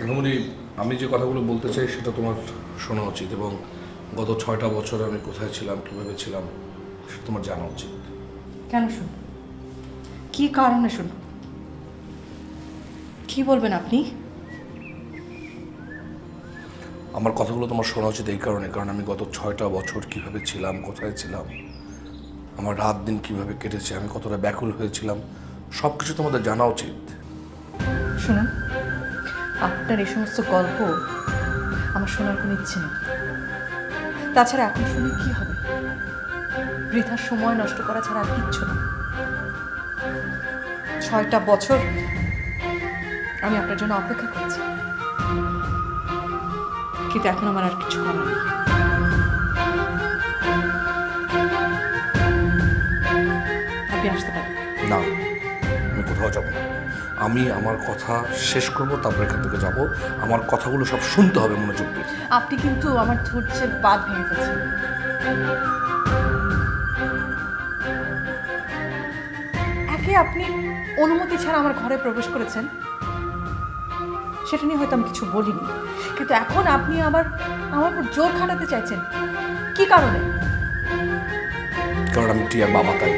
রমণী, আমি যে কথাগুলো বলতে চাই সেটা তোমার শোনা উচিত, এবং গত 6টা বছর আমি কোথায় ছিলাম, কীভাবে ছিলাম, সেটা তোমার জানা উচিত। কেন শুনুন? কি কারণে শুনুন? কি বলবেন আপনি? আমার কথাগুলো তোমার শোনা উচিত এই কারণ আমি গত 6টা বছর কীভাবে ছিলাম, কোথায় ছিলাম, আমার রাত দিন কীভাবে কেটেছে, আমি কতটা ব্যাকুল হয়েছিলাম, সব কিছু তোমাদের জানা উচিত। শুনুন, আপনার এই সমস্ত গল্প আমার শোনার কোনো ইচ্ছে নেই। তাছাড়া এখন শুনে কি হবে? বৃথা সময় নষ্ট করা ছাড়া আর কিচ্ছু না। 6টা বছর আমি আপনার জন্য অপেক্ষা করেছি, কিন্তু এখন আমার আর কিছু করার নেই। আপনি আসতে পারেন। না, আমি কোথাও যাব না। আমি আমার কথা শেষ করবো, তারপর এখান থেকে যাবো। আমার কথাগুলো সব শুনতে হবে মনোযোগ দিয়ে। আপনি কিন্তু আমার ধৈর্যের বাঁধ ভেঙে ফেলছেন। একে আপনি অনুমতি ছাড়া আমার ঘরে প্রবেশ করেছেন, সেটা নিয়ে হয়তো আমি কিছু বলিনি, কিন্তু এখন আপনি আমার উপর জোর খাটাতে চাইছেন। কি কারণে? কারণ আমি টিয়ার বাবা, তাই।